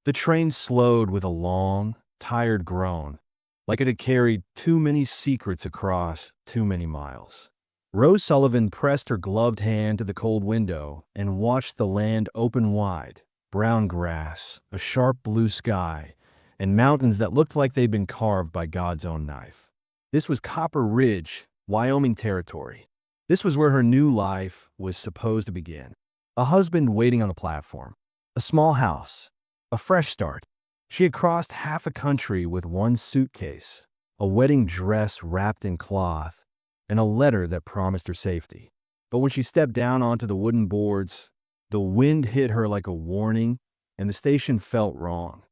The train slowed with a long, tired groan, like it had carried too many secrets across too many miles. Rose Sullivan pressed her gloved hand to the cold window and watched the land open wide, brown grass, a sharp blue sky, and mountains that looked like they'd been carved by God's own knife. This was Copper Ridge, Wyoming territory. This was where her new life was supposed to begin. A husband waiting on the platform, a small house, a fresh start. She had crossed half a country with one suitcase, a wedding dress wrapped in cloth, and a letter that promised her safety. But when she stepped down onto the wooden boards, the wind hit her like a warning, and the station felt wrong.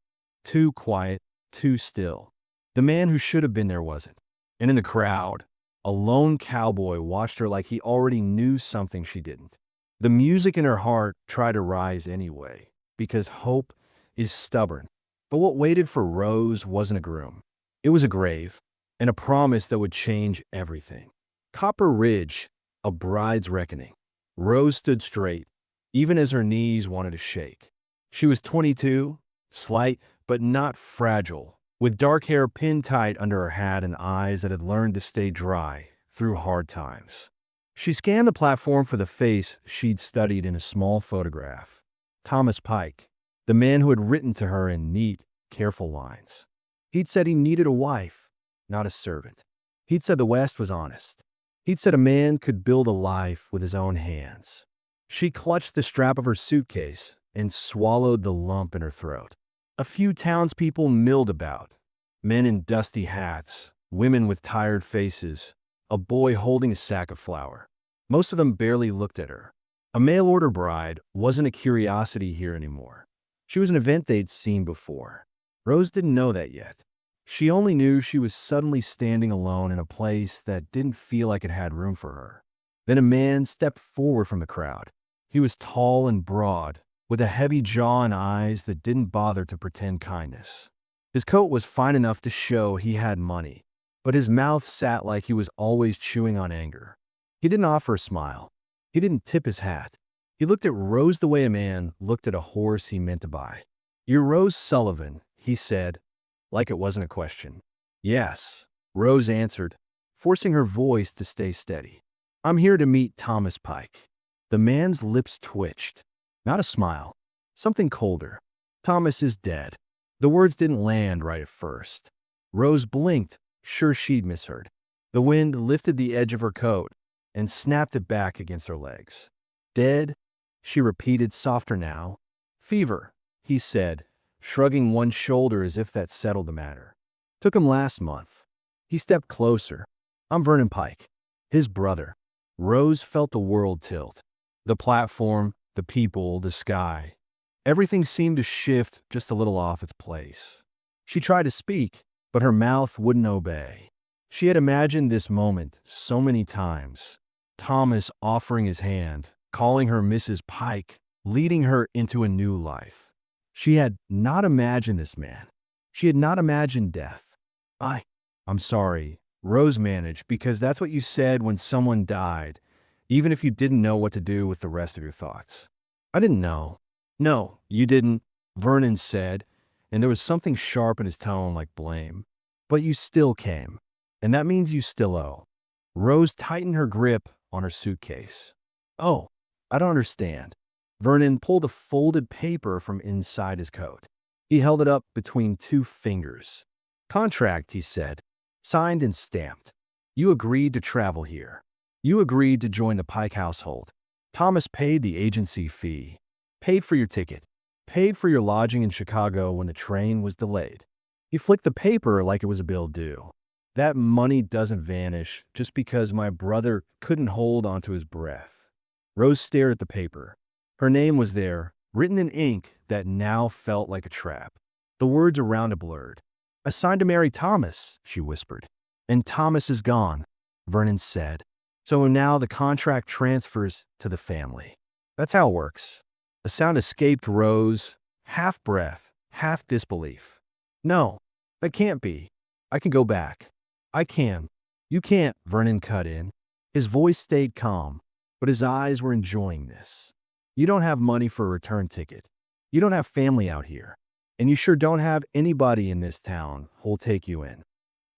Too quiet, too still. The man who should have been there wasn't. And in the crowd, a lone cowboy watched her like he already knew something she didn't. The music in her heart tried to rise anyway, because hope is stubborn. But what waited for Rose wasn't a groom. It was a grave, and a promise that would change everything. Copper Ridge, a bride's reckoning. Rose stood straight, even as her knees wanted to shake. She was 22, slight but not fragile, with dark hair pinned tight under her hat and eyes that had learned to stay dry through hard times. She scanned the platform for the face she'd studied in a small photograph. Thomas Pike, the man who had written to her in neat, careful lines. He'd said he needed a wife, not a servant. He'd said the West was honest. He'd said a man could build a life with his own hands. She clutched the strap of her suitcase and swallowed the lump in her throat. A few townspeople milled about, men in dusty hats, women with tired faces, a boy holding a sack of flour. Most of them barely looked at her. A mail-order bride wasn't a curiosity here anymore. She was an event they'd seen before. Rose didn't know that yet. She only knew she was suddenly standing alone in a place that didn't feel like it had room for her. Then a man stepped forward from the crowd. He was tall and broad, with a heavy jaw and eyes that didn't bother to pretend kindness. His coat was fine enough to show he had money, but his mouth sat like he was always chewing on anger. He didn't offer a smile. He didn't tip his hat. He looked at Rose the way a man looked at a horse he meant to buy. "You're Rose Sullivan," he said, like it wasn't a question. "Yes," Rose answered, forcing her voice to stay steady. "I'm here to meet Thomas Pike." The man's lips twitched. Not a smile. Something colder. "Thomas is dead." The words didn't land right at first. Rose blinked, sure she'd misheard. The wind lifted the edge of her coat and snapped it back against her legs. "Dead?" she repeated, softer now. "Fever," he said, shrugging one shoulder as if that settled the matter. "Took him last month." He stepped closer. "I'm Vernon Pike, his brother." Rose felt the world tilt. The platform, the people, the sky. Everything seemed to shift just a little off its place. She tried to speak, but her mouth wouldn't obey. She had imagined this moment so many times. Thomas offering his hand, calling her Mrs. Pike, leading her into a new life. She had not imagined this man. She had not imagined death. I'm sorry," Rose managed, "because that's what you said when someone died, even if you didn't know what to do with the rest of your thoughts." "I didn't know." "No, you didn't," Vernon said, and there was something sharp in his tone like blame. "But you still came, and that means you still owe." Rose tightened her grip on her suitcase. "Oh, I don't understand." Vernon pulled a folded paper from inside his coat. He held it up between two fingers. "Contract," he said, "signed and stamped. You agreed to travel here. You agreed to join the Pike household. Thomas paid the agency fee, paid for your ticket, paid for your lodging in Chicago when the train was delayed." He flicked the paper like it was a bill due. "That money doesn't vanish just because my brother couldn't hold onto his breath." Rose stared at the paper. Her name was there, written in ink that now felt like a trap. The words around it blurred. "I signed to marry Thomas," she whispered. "And Thomas is gone," Vernon said. "So now the contract transfers to the family." "That's how it works." A sound escaped Rose, half breath, half disbelief. "No, that can't be. I can go back." "I can." "You can't," Vernon cut in. His voice stayed calm, but his eyes were enjoying this. "You don't have money for a return ticket. You don't have family out here. And you sure don't have anybody in this town who'll take you in.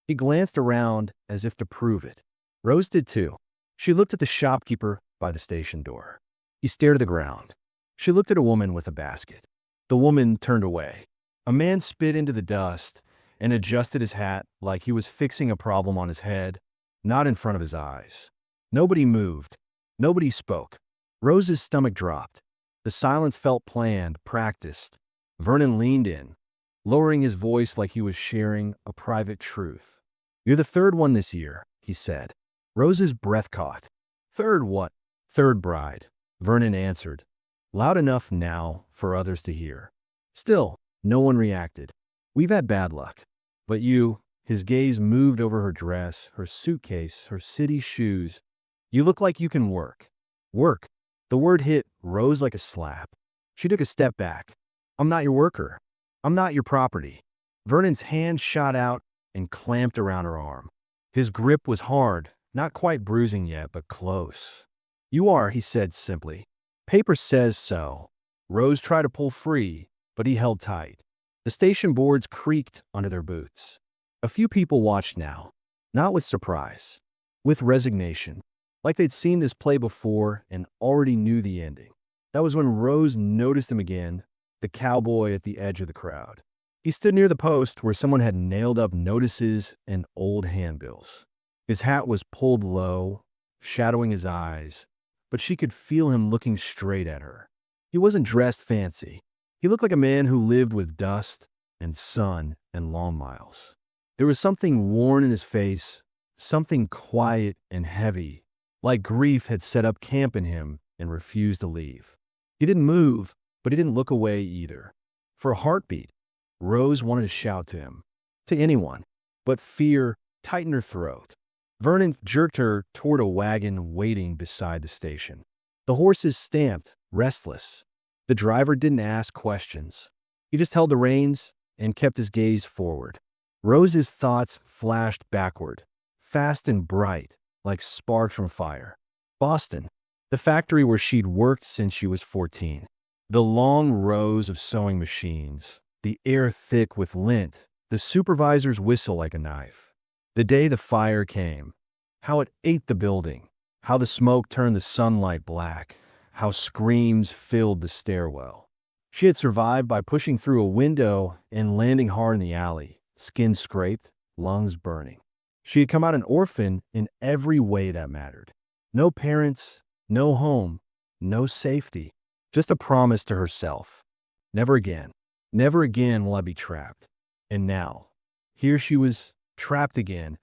He glanced around as if to prove it. Rose did too. She looked at the shopkeeper by the station door. He stared at the ground. She looked at a woman with a basket. The woman turned away. A man spit into the dust and adjusted his hat like he was fixing a problem on his head, not in front of his eyes. Nobody moved. Nobody spoke. Rose's stomach dropped. The silence felt planned, practiced. Vernon leaned in, lowering his voice like he was sharing a private truth. "You're the third one this year," he said. Rose's breath caught. "Third what?" "Third bride," Vernon answered, loud enough now for others to hear. Still, no one reacted. "We've had bad luck. But you," his gaze moved over her dress, her suitcase, her city shoes. "You look like you can work." Work. The word hit Rose like a slap. She took a step back. "I'm not your worker. I'm not your property." Vernon's hand shot out and clamped around her arm. His grip was hard, not quite bruising yet, but close. "You are," he said simply. "Paper says so." Rose tried to pull free, but he held tight. The station boards creaked under their boots. A few people watched now, not with surprise, with resignation, like they'd seen this play before and already knew the ending. That was when Rose noticed him again, the cowboy at the edge of the crowd. He stood near the post where someone had nailed up notices and old handbills. His hat was pulled low, shadowing his eyes, but she could feel him looking straight at her. He wasn't dressed fancy. He looked like a man who lived with dust and sun and long miles. There was something worn in his face, something quiet and heavy, like grief had set up camp in him and refused to leave. He didn't move, but he didn't look away either. For a heartbeat, Rose wanted to shout to him, to anyone, but fear tightened her throat. Vernon jerked her toward a wagon waiting beside the station. The horses stamped, restless. The driver didn't ask questions. He just held the reins and kept his gaze forward. Rose's thoughts flashed backward, fast and bright, like sparks from fire. Boston, the factory where she'd worked since she was 14. The long rows of sewing machines, the air thick with lint, the supervisor's whistle like a knife. The day the fire came, how it ate the building, how the smoke turned the sunlight black, how screams filled the stairwell. She had survived by pushing through a window and landing hard in the alley, skin scraped, lungs burning. She had come out an orphan in every way that mattered. No parents, no home, no safety, just a promise to herself. Never again will I be trapped. And now, here she was, trapped again,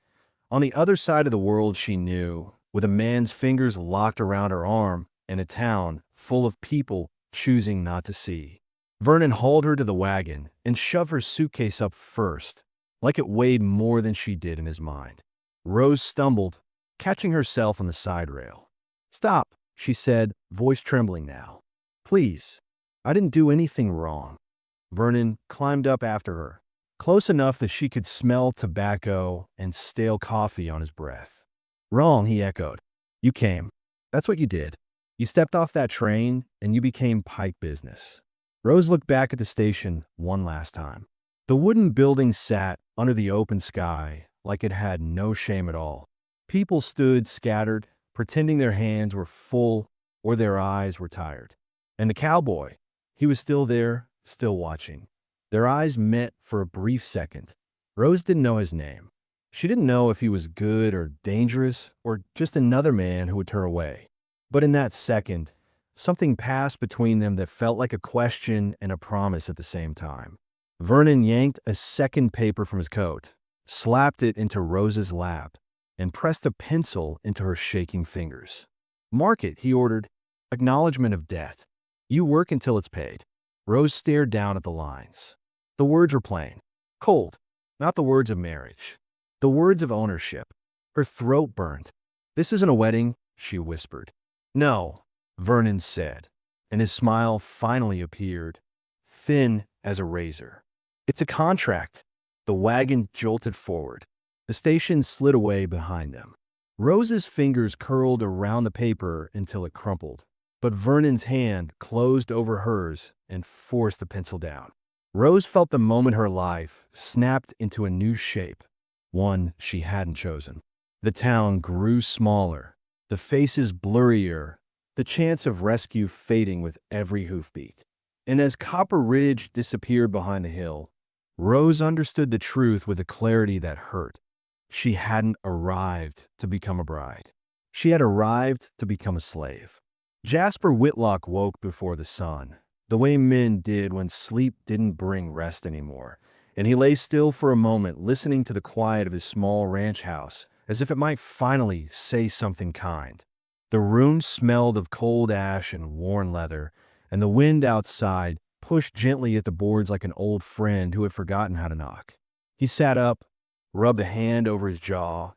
on the other side of the world she knew, with a man's fingers locked around her arm and a town full of people choosing not to see. Vernon hauled her to the wagon and shoved her suitcase up first, like it weighed more than she did in his mind. Rose stumbled, catching herself on the side rail. "Stop," she said, voice trembling now. "Please, I didn't do anything wrong." Vernon climbed up after her, close enough that she could smell tobacco and stale coffee on his breath. "Wrong," he echoed. "You came. That's what you did. You stepped off that train and you became pike business." Rose looked back at the station one last time. The wooden building sat under the open sky like it had no shame at all. People stood scattered, pretending their hands were full or their eyes were tired. And the cowboy, he was still there, still watching. Their eyes met for a brief second. Rose didn't know his name. She didn't know if he was good or dangerous or just another man who would turn away. But in that second, something passed between them that felt like a question and a promise at the same time. Vernon yanked a second paper from his coat, slapped it into Rose's lap, and pressed a pencil into her shaking fingers. "Mark it," he ordered. "Acknowledgement of debt. You work until it's paid." Rose stared down at the lines. The words were plain, cold, not the words of marriage, the words of ownership. Her throat burned. "This isn't a wedding," she whispered. "No," Vernon said, and his smile finally appeared, thin as a razor. "It's a contract." The wagon jolted forward. The station slid away behind them. Rose's fingers curled around the paper until it crumpled, but Vernon's hand closed over hers and forced the pencil down. Rose felt the moment her life snapped into a new shape, one she hadn't chosen. The town grew smaller, the faces blurrier, the chance of rescue fading with every hoofbeat. And as Copper Ridge disappeared behind the hill, Rose understood the truth with a clarity that hurt. She hadn't arrived to become a bride. She had arrived to become a slave. Jasper Whitlock woke before the sun, the way men did when sleep didn't bring rest anymore, and he lay still for a moment, listening to the quiet of his small ranch house, as if it might finally say something kind. The room smelled of cold ash and worn leather, and the wind outside pushed gently at the boards like an old friend who had forgotten how to knock. He sat up, rubbed a hand over his jaw,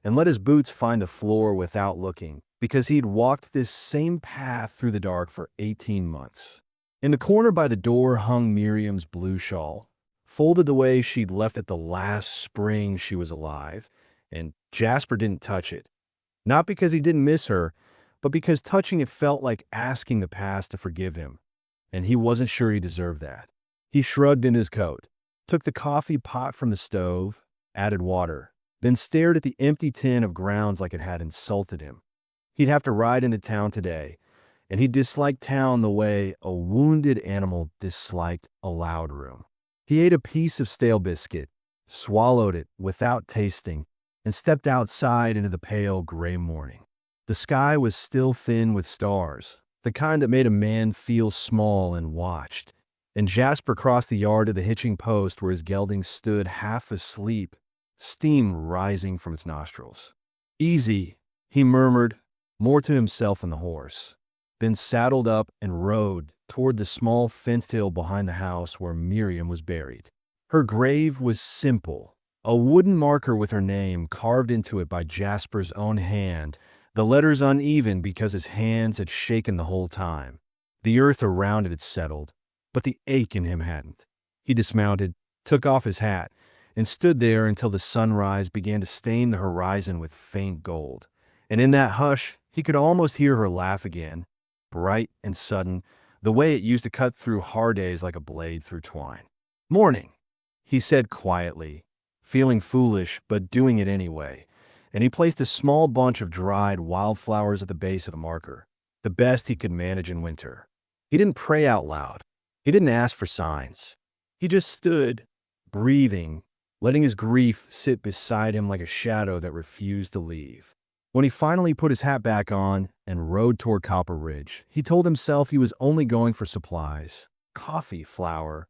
and let his boots find the floor without looking, because he'd walked this same path through the dark for 18 months. In the corner by the door hung Miriam's blue shawl, folded the way she'd left it the last spring she was alive, and Jasper didn't touch it. Not because he didn't miss her, but because touching it felt like asking the past to forgive him, and he wasn't sure he deserved that. He shrugged in his coat, took the coffee pot from the stove, added water, then stared at the empty tin of grounds like it had insulted him. He'd have to ride into town today, and he disliked town the way a wounded animal disliked a loud room. He ate a piece of stale biscuit, swallowed it without tasting, and stepped outside into the pale gray morning. The sky was still thin with stars, the kind that made a man feel small and watched, and Jasper crossed the yard to the hitching post where his gelding stood half asleep, steam rising from its nostrils. "Easy," he murmured, more to himself than the horse, then saddled up and rode toward the small fenced hill behind the house where Miriam was buried. Her grave was simple, a wooden marker with her name carved into it by Jasper's own hand, the letters uneven because his hands had shaken the whole time. The earth around it had settled, but the ache in him hadn't. He dismounted, took off his hat, and stood there until the sunrise began to stain the horizon with faint gold. And in that hush, he could almost hear her laugh again, bright and sudden, the way it used to cut through hard days like a blade through twine. "Morning," he said quietly, feeling foolish but doing it anyway, and he placed a small bunch of dried wildflowers at the base of the marker, the best he could manage in winter. He didn't pray out loud. He didn't ask for signs. He just stood, breathing, letting his grief sit beside him like a shadow that refused to leave. When he finally put his hat back on and rode toward Copper Ridge, he told himself he was only going for supplies, coffee, flour,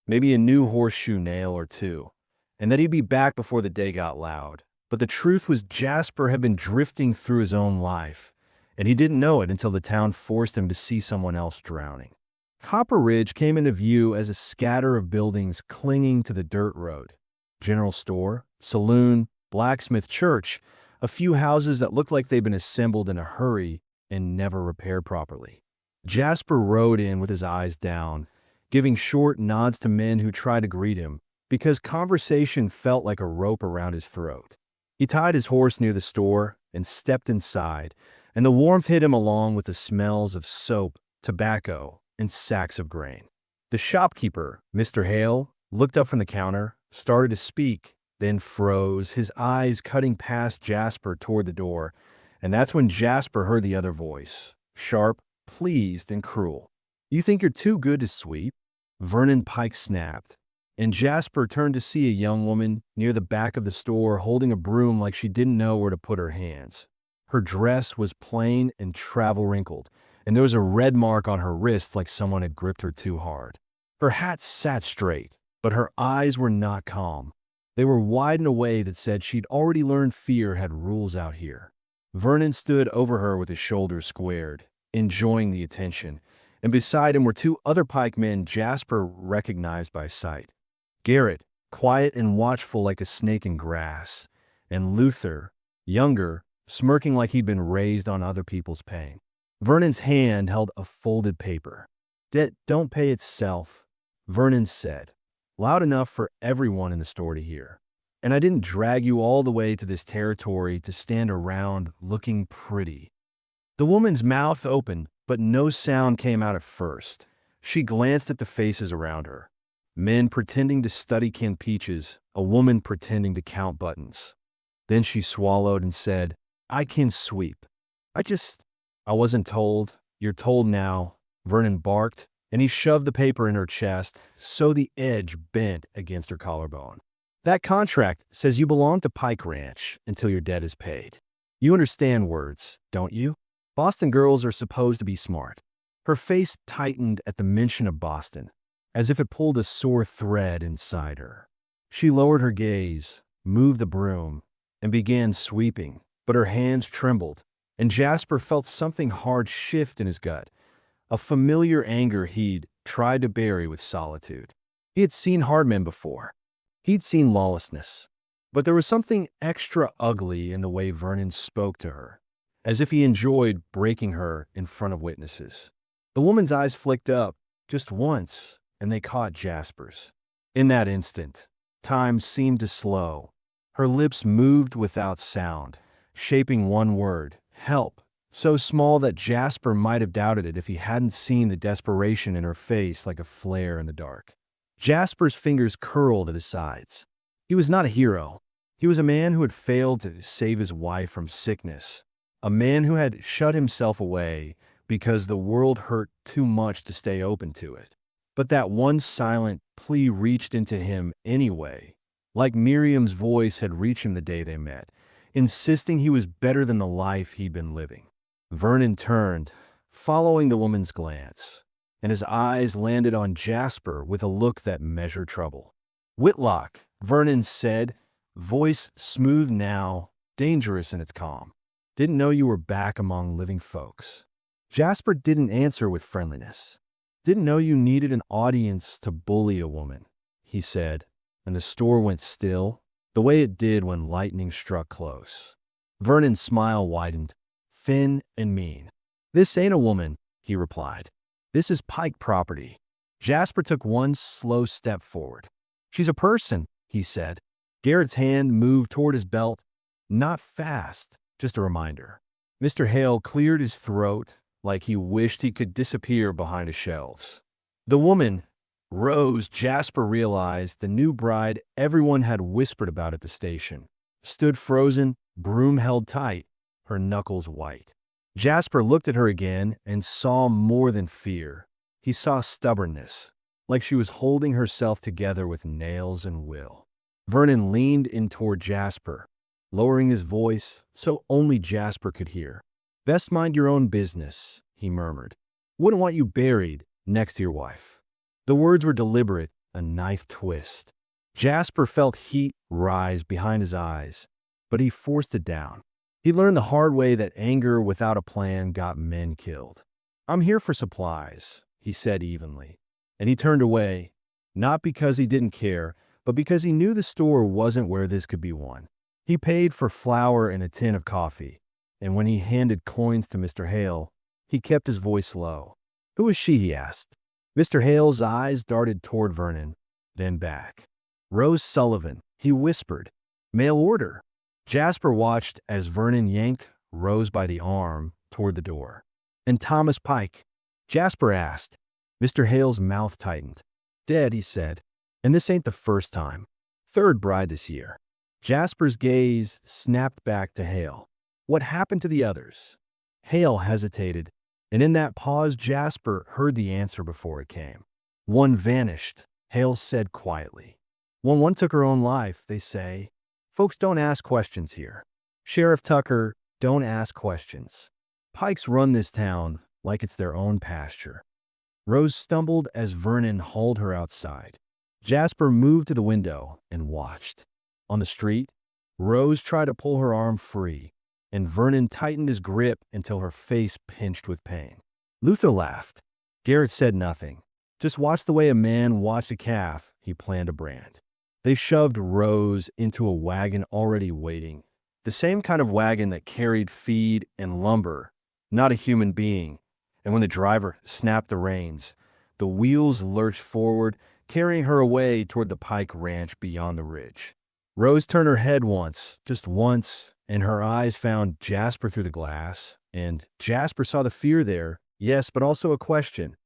maybe a new horseshoe nail or two, and that he'd be back before the day got loud. But the truth was Jasper had been drifting through his own life, and he didn't know it until the town forced him to see someone else drowning. Copper Ridge came into view as a scatter of buildings clinging to the dirt road. General store, saloon, blacksmith, church, a few houses that looked like they'd been assembled in a hurry and never repaired properly. Jasper rode in with his eyes down, giving short nods to men who tried to greet him, because conversation felt like a rope around his throat. He tied his horse near the store and stepped inside, and the warmth hit him along with the smells of soap, tobacco, and sacks of grain. The shopkeeper, Mr. Hale, looked up from the counter, started to speak, then froze, his eyes cutting past Jasper toward the door, and that's when Jasper heard the other voice, sharp, pleased, and cruel. "You think you're too good to sweep?" Vernon Pike snapped, and Jasper turned to see a young woman near the back of the store holding a broom like she didn't know where to put her hands. Her dress was plain and travel-wrinkled, and there was a red mark on her wrist like someone had gripped her too hard. Her hat sat straight, but her eyes were not calm. They were wide in a way that said she'd already learned fear had rules out here. Vernon stood over her with his shoulders squared, enjoying the attention, and beside him were two other pike men Jasper recognized by sight. Garrett, quiet and watchful like a snake in grass, and Luther, younger, smirking like he'd been raised on other people's pain. Vernon's hand held a folded paper. "Debt don't pay itself," Vernon said, loud enough for everyone in the store to hear. "And I didn't drag you all the way to this territory to stand around looking pretty." The woman's mouth opened, but no sound came out at first. She glanced at the faces around her. Men pretending to study canned peaches, a woman pretending to count buttons. Then she swallowed and said, "I can sweep. I just, I wasn't told. You're told now," Vernon barked, and he shoved the paper in her chest so the edge bent against her collarbone. "That contract says you belong to Pike Ranch until your debt is paid. You understand words, don't you? Boston girls are supposed to be smart." Her face tightened at the mention of Boston, as if it pulled a sore thread inside her. She lowered her gaze, moved the broom, and began sweeping, but her hands trembled, and Jasper felt something hard shift in his gut, a familiar anger he'd tried to bury with solitude. He had seen hard men before. He'd seen lawlessness. But there was something extra ugly in the way Vernon spoke to her, as if he enjoyed breaking her in front of witnesses. The woman's eyes flicked up just once, and they caught Jasper's. In that instant, time seemed to slow. Her lips moved without sound, shaping one word, help, so small that Jasper might have doubted it if he hadn't seen the desperation in her face like a flare in the dark. Jasper's fingers curled at his sides. He was not a hero. He was a man who had failed to save his wife from sickness, a man who had shut himself away because the world hurt too much to stay open to it. But that one silent plea reached into him anyway, like Miriam's voice had reached him the day they met, insisting he was better than the life he'd been living. Vernon turned, following the woman's glance, and his eyes landed on Jasper with a look that measured trouble. "Whitlock," Vernon said, voice smooth now, dangerous in its calm. "Didn't know you were back among living folks." Jasper didn't answer with friendliness. "Didn't know you needed an audience to bully a woman," he said, and the store went still, the way it did when lightning struck close. Vernon's smile widened, thin and mean. "This ain't a woman," he replied. "This is Pike property." Jasper took one slow step forward. "She's a person," he said. Garrett's hand moved toward his belt. Not fast, just a reminder. Mr. Hale cleared his throat like he wished he could disappear behind the shelves. The woman, Rose, Jasper realized the new bride everyone had whispered about at the station, stood frozen, broom held tight, her knuckles white. Jasper looked at her again and saw more than fear. He saw stubbornness, like she was holding herself together with nails and will. Vernon leaned in toward Jasper, lowering his voice so only Jasper could hear. "Best mind your own business," he murmured. "Wouldn't want you buried next to your wife." The words were deliberate, a knife twist. Jasper felt heat rise behind his eyes, but he forced it down. He learned the hard way that anger without a plan got men killed. "I'm here for supplies," he said evenly, and he turned away, not because he didn't care, but because he knew the store wasn't where this could be won. He paid for flour and a tin of coffee, and when he handed coins to Mr. Hale, he kept his voice low. "Who is she?" he asked. Mr. Hale's eyes darted toward Vernon, then back. "Rose Sullivan," he whispered. "Mail order." Jasper watched as Vernon yanked Rose by the arm toward the door. "And Thomas Pike?" Jasper asked. Mr. Hale's mouth tightened. "Dead," he said. "And this ain't the first time. Third bride this year." Jasper's gaze snapped back to Hale. "What happened to the others?" Hale hesitated, and in that pause Jasper heard the answer before it came. "One vanished," Hale said quietly. One took her own life, they say. Folks don't ask questions here. Sheriff Tucker, don't ask questions. Pikes run this town like it's their own pasture." Rose stumbled as Vernon hauled her outside. Jasper moved to the window and watched. On the street, Rose tried to pull her arm free, and Vernon tightened his grip until her face pinched with pain. Luther laughed. Garrett said nothing. Just watched the way a man watched a calf he planned to brand. They shoved Rose into a wagon already waiting, the same kind of wagon that carried feed and lumber, not a human being. And when the driver snapped the reins, the wheels lurched forward, carrying her away toward the Pike Ranch beyond the ridge. Rose turned her head once, just once, and her eyes found Jasper through the glass, and Jasper saw the fear there, yes, but also a question.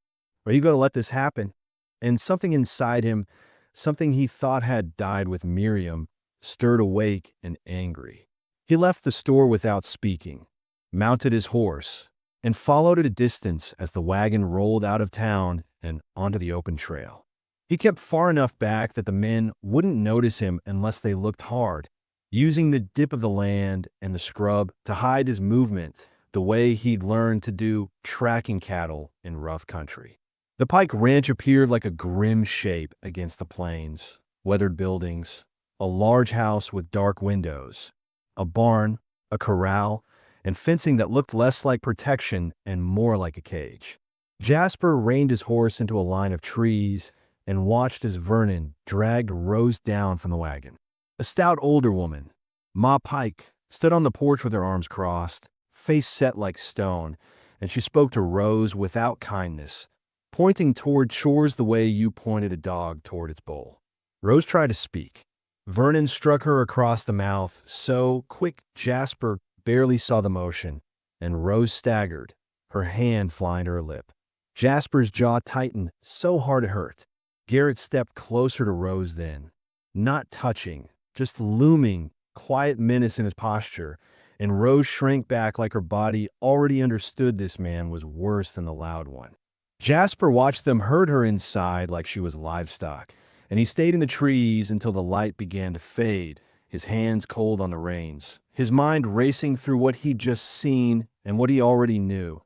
"Are you going to let this happen?" And something inside him, something he thought had died with Miriam, stirred awake and angry. He left the store without speaking, mounted his horse, and followed at a distance as the wagon rolled out of town and onto the open trail. He kept far enough back that the men wouldn't notice him unless they looked hard, using the dip of the land and the scrub to hide his movement the way he'd learned to do tracking cattle in rough country. The Pike Ranch appeared like a grim shape against the plains, weathered buildings, a large house with dark windows, a barn, a corral, and fencing that looked less like protection and more like a cage. Jasper reined his horse into a line of trees and watched as Vernon dragged Rose down from the wagon. A stout older woman, Ma Pike, stood on the porch with her arms crossed, face set like stone, and she spoke to Rose without kindness, pointing toward chores the way you pointed a dog toward its bowl. Rose tried to speak. Vernon struck her across the mouth so quick Jasper barely saw the motion, and Rose staggered, her hand flying to her lip. Jasper's jaw tightened so hard it hurt. Garrett stepped closer to Rose then, not touching, just looming, quiet menace in his posture, and Rose shrank back like her body already understood this man was worse than the loud one. Jasper watched them herd her inside like she was livestock, and he stayed in the trees until the light began to fade, his hands cold on the reins, his mind racing through what he'd just seen and what he already knew.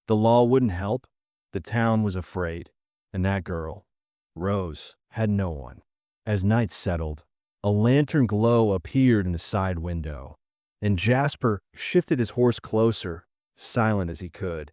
The law wouldn't help, the town was afraid, and that girl, Rose, had no one. As night settled, a lantern glow appeared in the side window, and Jasper shifted his horse closer, silent as he could,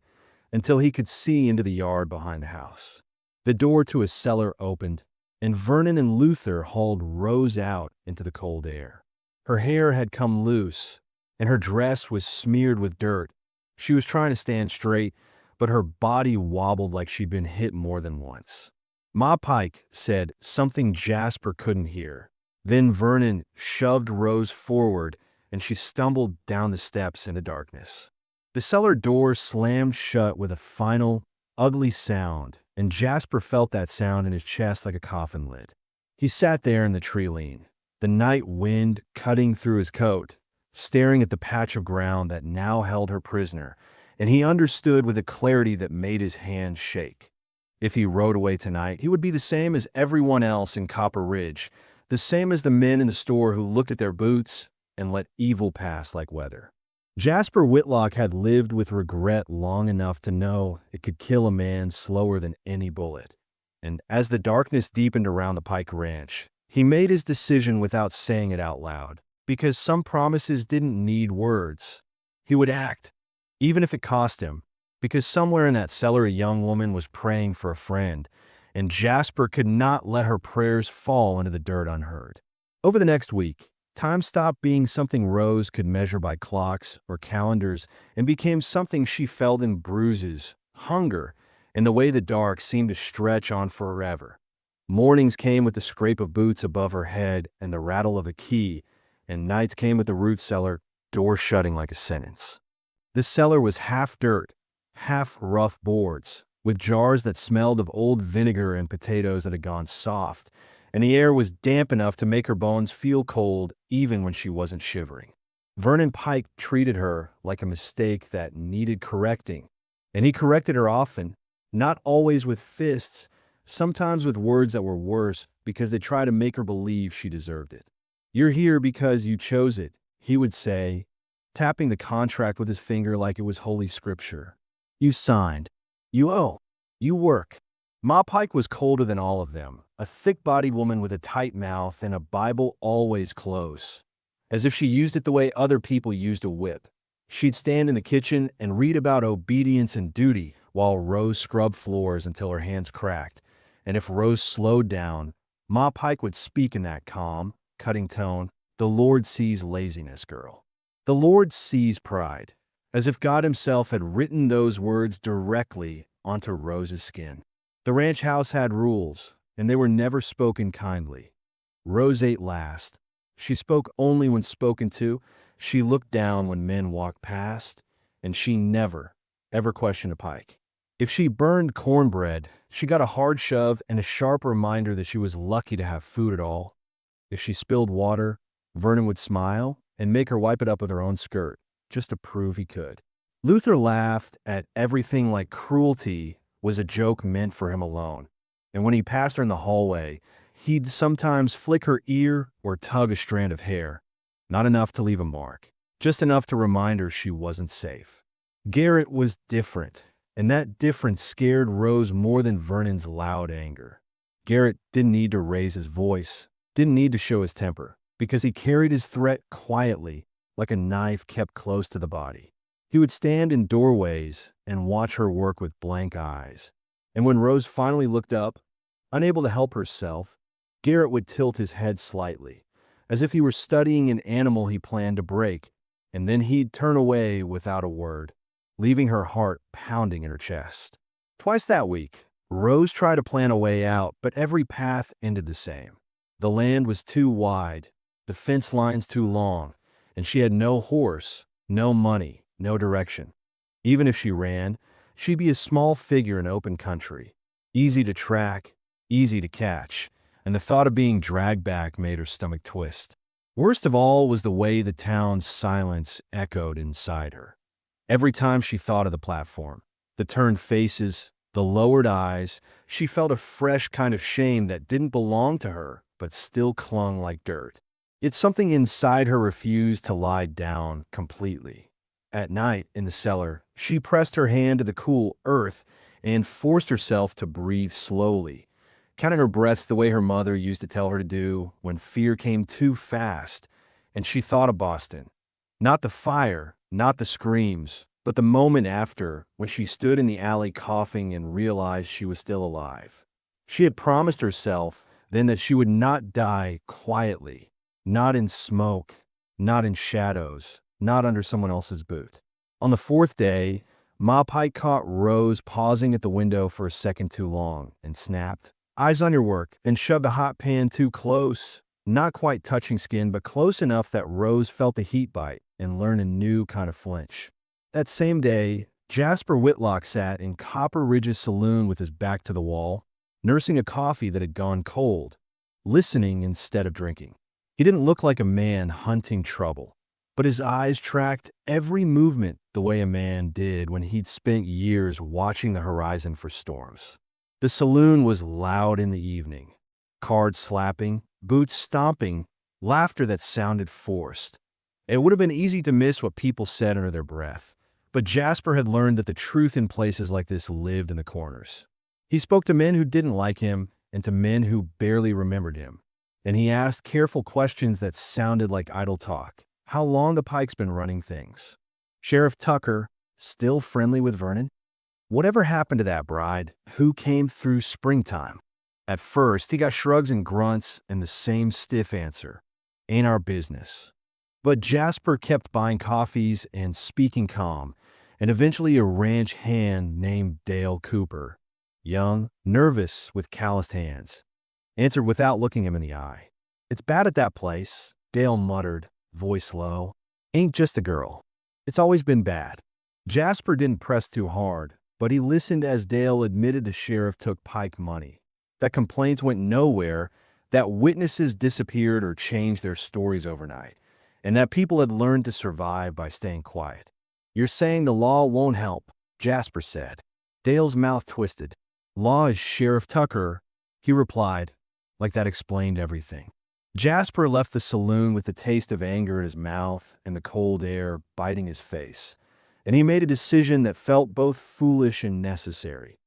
until he could see into the yard behind the house. The door to a cellar opened, and Vernon and Luther hauled Rose out into the cold air. Her hair had come loose, and her dress was smeared with dirt. She was trying to stand straight, but her body wobbled like she'd been hit more than once. Ma Pike said something Jasper couldn't hear. Then Vernon shoved Rose forward, and she stumbled down the steps into darkness. The cellar door slammed shut with a final, ugly sound, and Jasper felt that sound in his chest like a coffin lid. He sat there in the tree lean, the night wind cutting through his coat, staring at the patch of ground that now held her prisoner, and he understood with a clarity that made his hands shake. If he rode away tonight, he would be the same as everyone else in Copper Ridge, the same as the men in the store who looked at their boots and let evil pass like weather. Jasper Whitlock had lived with regret long enough to know it could kill a man slower than any bullet. And as the darkness deepened around the Pike Ranch, he made his decision without saying it out loud, because some promises didn't need words. He would act, even if it cost him, because somewhere in that cellar a young woman was praying for a friend, and Jasper could not let her prayers fall into the dirt unheard. Over the next week, time stopped being something Rose could measure by clocks or calendars and became something she felt in bruises, hunger, and the way the dark seemed to stretch on forever. Mornings came with the scrape of boots above her head and the rattle of a key, and nights came with the root cellar door shutting like a sentence. The cellar was half dirt, half rough boards, with jars that smelled of old vinegar and potatoes that had gone soft, and the air was damp enough to make her bones feel cold even when she wasn't shivering. Vernon Pike treated her like a mistake that needed correcting, and he corrected her often, not always with fists, sometimes with words that were worse because they tried to make her believe she deserved it. "You're here because you chose it," he would say, tapping the contract with his finger like it was holy scripture. "You signed. You owe. You work." Ma Pike was colder than all of them, a thick-bodied woman with a tight mouth and a Bible always close, as if she used it the way other people used a whip. She'd stand in the kitchen and read about obedience and duty while Rose scrubbed floors until her hands cracked, and if Rose slowed down, Ma Pike would speak in that calm, cutting tone, "The Lord sees laziness, girl. The Lord sees pride," as if God himself had written those words directly onto Rose's skin. The ranch house had rules, and they were never spoken kindly. Rose ate last. She spoke only when spoken to. She looked down when men walked past, and she never, ever questioned a Pike. If she burned cornbread, she got a hard shove and a sharp reminder that she was lucky to have food at all. If she spilled water, Vernon would smile and make her wipe it up with her own skirt, just to prove he could. Luther laughed at everything like cruelty was a joke meant for him alone. And when he passed her in the hallway, he'd sometimes flick her ear or tug a strand of hair. Not enough to leave a mark, just enough to remind her she wasn't safe. Garrett was different, and that difference scared Rose more than Vernon's loud anger. Garrett didn't need to raise his voice, didn't need to show his temper, because he carried his threat quietly, like a knife kept close to the body. He would stand in doorways and watch her work with blank eyes. And when Rose finally looked up, unable to help herself, Garrett would tilt his head slightly, as if he were studying an animal he planned to break, and then he'd turn away without a word, leaving her heart pounding in her chest. Twice that week, Rose tried to plan a way out, but every path ended the same. The land was too wide, the fence lines too long, and she had no horse, no money, no direction. Even if she ran, she'd be a small figure in open country, easy to track, easy to catch, and the thought of being dragged back made her stomach twist. Worst of all was the way the town's silence echoed inside her. Every time she thought of the platform, the turned faces, the lowered eyes, she felt a fresh kind of shame that didn't belong to her, but still clung like dirt. It's something inside her refused to lie down completely. At night, in the cellar, she pressed her hand to the cool earth and forced herself to breathe slowly, counting her breaths the way her mother used to tell her to do when fear came too fast, and she thought of Boston. Not the fire, not the screams, but the moment after, when she stood in the alley coughing and realized she was still alive. She had promised herself then that she would not die quietly, not in smoke, not in shadows, not under someone else's boot. On the fourth day, Ma Pike caught Rose pausing at the window for a second too long and snapped, "Eyes on your work," and shoved the hot pan too close, not quite touching skin, but close enough that Rose felt the heat bite and learned a new kind of flinch. That same day, Jasper Whitlock sat in Copper Ridge's saloon with his back to the wall, nursing a coffee that had gone cold, listening instead of drinking. He didn't look like a man hunting trouble, but his eyes tracked every movement the way a man did when he'd spent years watching the horizon for storms. The saloon was loud in the evening. Cards slapping, boots stomping, laughter that sounded forced. It would have been easy to miss what people said under their breath, but Jasper had learned that the truth in places like this lived in the corners. He spoke to men who didn't like him and to men who barely remembered him, and he asked careful questions that sounded like idle talk. How long the Pikes been running things? Sheriff Tucker, still friendly with Vernon? Whatever happened to that bride who came through springtime? At first, he got shrugs and grunts and the same stiff answer, "Ain't our business." But Jasper kept buying coffees and speaking calm, and eventually a ranch hand named Dale Cooper, young, nervous, with calloused hands, answered without looking him in the eye. "It's bad at that place," Dale muttered, voice low. "Ain't just the girl. It's always been bad." Jasper didn't press too hard, but he listened as Dale admitted the sheriff took Pike money, that complaints went nowhere, that witnesses disappeared or changed their stories overnight, and that people had learned to survive by staying quiet. "You're saying the law won't help," Jasper said. Dale's mouth twisted. "Law is Sheriff Tucker," he replied, like that explained everything. Jasper left the saloon with the taste of anger in his mouth and the cold air biting his face, and he made a decision that felt both foolish and necessary.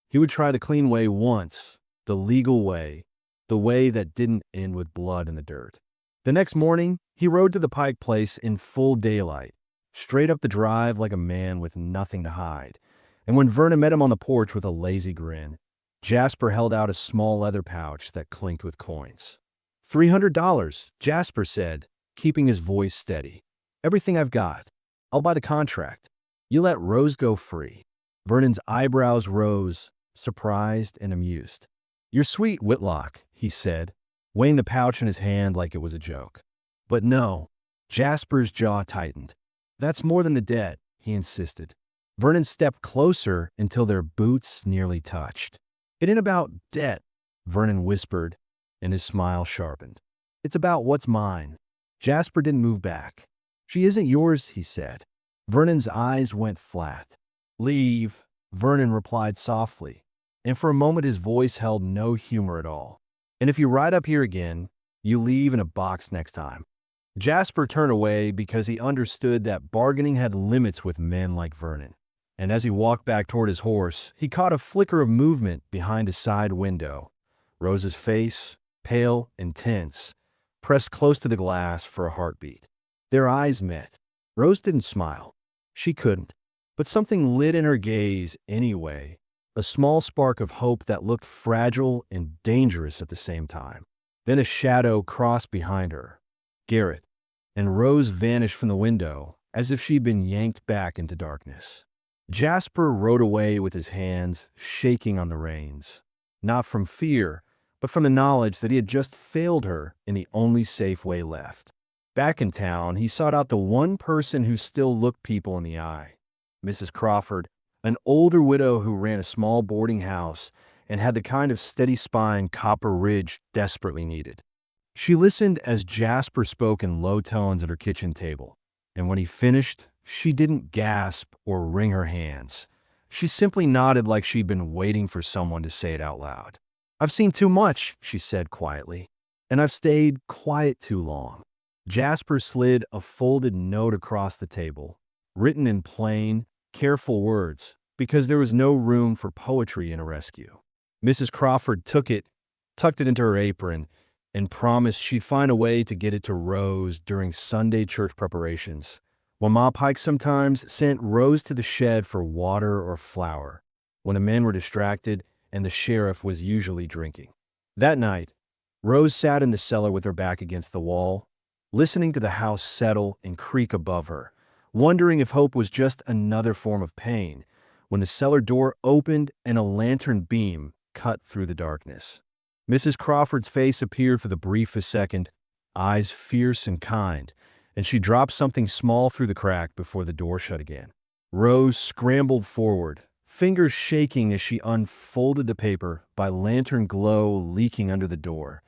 He would try the clean way once, the legal way, the way that didn't end with blood in the dirt. The next morning, he rode to the Pike place in full daylight, straight up the drive like a man with nothing to hide. And when Vernon met him on the porch with a lazy grin, Jasper held out a small leather pouch that clinked with coins. $300, Jasper said, keeping his voice steady. "Everything I've got. I'll buy the contract. You let Rose go free." Vernon's eyebrows rose, surprised and amused. "You're sweet, Whitlock," he said, weighing the pouch in his hand like it was a joke. "But no." Jasper's jaw tightened. "That's more than the debt," he insisted. Vernon stepped closer until their boots nearly touched. "It ain't about debt," Vernon whispered, and his smile sharpened. "It's about what's mine." Jasper didn't move back. "She isn't yours," he said. Vernon's eyes went flat. "Leave," Vernon replied softly, and for a moment his voice held no humor at all. "And if you ride up here again, you leave in a box next time." Jasper turned away because he understood that bargaining had limits with men like Vernon. And as he walked back toward his horse, he caught a flicker of movement behind a side window. Rose's face, pale and tense, pressed close to the glass for a heartbeat. Their eyes met. Rose didn't smile. She couldn't. But something lit in her gaze anyway, a small spark of hope that looked fragile and dangerous at the same time. Then a shadow crossed behind her. Garrett, and Rose vanished from the window as if she'd been yanked back into darkness. Jasper rode away with his hands shaking on the reins, not from fear, but from the knowledge that he had just failed her in the only safe way left. Back in town, he sought out the one person who still looked people in the eye. Mrs. Crawford, an older widow who ran a small boarding house and had the kind of steady spine Copper Ridge desperately needed. She listened as Jasper spoke in low tones at her kitchen table, and when he finished, she didn't gasp or wring her hands. She simply nodded like she'd been waiting for someone to say it out loud. "I've seen too much," she said quietly, "and I've stayed quiet too long." Jasper slid a folded note across the table, written in plain, careful words, because there was no room for poetry in a rescue. Mrs. Crawford took it, tucked it into her apron, and promised she'd find a way to get it to Rose during Sunday church preparations. When Ma Pike sometimes sent Rose to the shed for water or flour, when the men were distracted and the sheriff was usually drinking. That night, Rose sat in the cellar with her back against the wall, listening to the house settle and creak above her, wondering if hope was just another form of pain, when the cellar door opened and a lantern beam cut through the darkness. Mrs. Crawford's face appeared for the briefest second, eyes fierce and kind, and she dropped something small through the crack before the door shut again. Rose scrambled forward, fingers shaking as she unfolded the paper by lantern glow leaking under the door,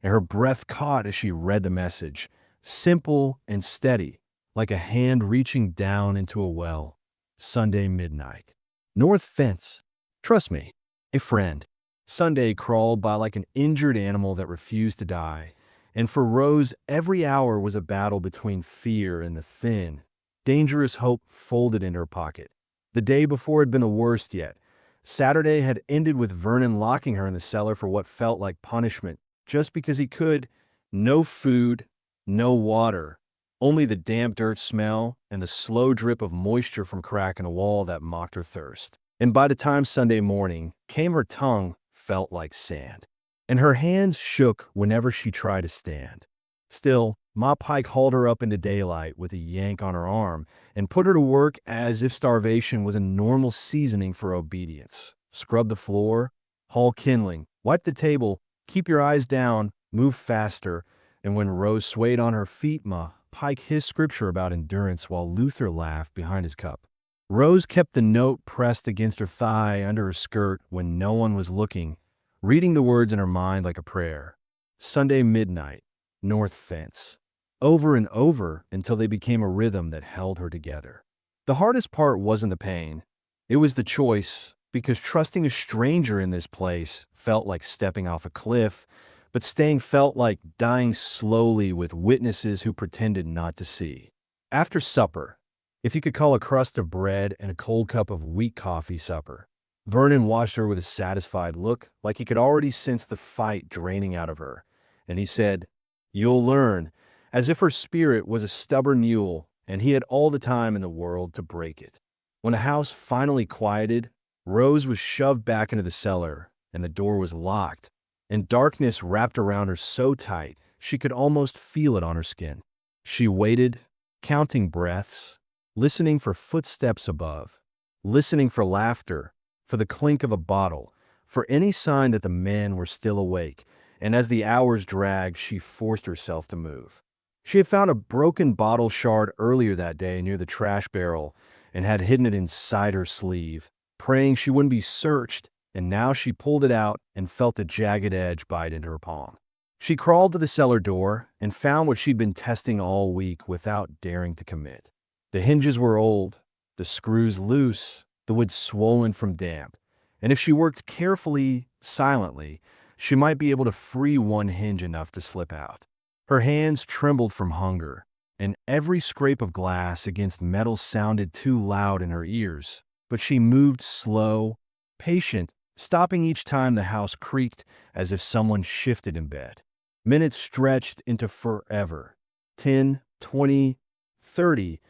and her breath caught as she read the message, simple and steady, like a hand reaching down into a well. Sunday midnight. North fence. Trust me, a friend. Sunday crawled by like an injured animal that refused to die, and for Rose, every hour was a battle between fear and the thin, dangerous hope folded in her pocket. The day before had been the worst yet. Saturday had ended with Vernon locking her in the cellar for what felt like punishment, just because he could. No food, no water, only the damp dirt smell and the slow drip of moisture from crack in a wall that mocked her thirst. And by the time Sunday morning came, her tongue felt like sand, and her hands shook whenever she tried to stand. Still, Ma Pike hauled her up into daylight with a yank on her arm and put her to work as if starvation was a normal seasoning for obedience. Scrub the floor, haul kindling, wipe the table, keep your eyes down, move faster, and when Rose swayed on her feet, Ma Pike hissed scripture about endurance while Luther laughed behind his cup. Rose kept the note pressed against her thigh under her skirt when no one was looking, reading the words in her mind like a prayer. Sunday midnight, North fence. Over and over until they became a rhythm that held her together. The hardest part wasn't the pain. It was the choice, because trusting a stranger in this place felt like stepping off a cliff, but staying felt like dying slowly with witnesses who pretended not to see. After supper, if you could call a crust of bread and a cold cup of weak coffee supper, Vernon watched her with a satisfied look, like he could already sense the fight draining out of her, and he said, "You'll learn," as if her spirit was a stubborn mule and he had all the time in the world to break it. When the house finally quieted, Rose was shoved back into the cellar, and the door was locked, and darkness wrapped around her so tight she could almost feel it on her skin. She waited, counting breaths, listening for footsteps above, listening for laughter, for the clink of a bottle, for any sign that the men were still awake, and as the hours dragged, she forced herself to move. She had found a broken bottle shard earlier that day near the trash barrel, and had hidden it inside her sleeve, praying she wouldn't be searched, and now she pulled it out and felt the jagged edge bite into her palm. She crawled to the cellar door and found what she'd been testing all week without daring to commit. The hinges were old, the screws loose, the wood swollen from damp, and if she worked carefully, silently, she might be able to free one hinge enough to slip out. Her hands trembled from hunger, and every scrape of glass against metal sounded too loud in her ears, but she moved slow, patient, stopping each time the house creaked as if someone shifted in bed. Minutes stretched into forever, 10, 20, 30,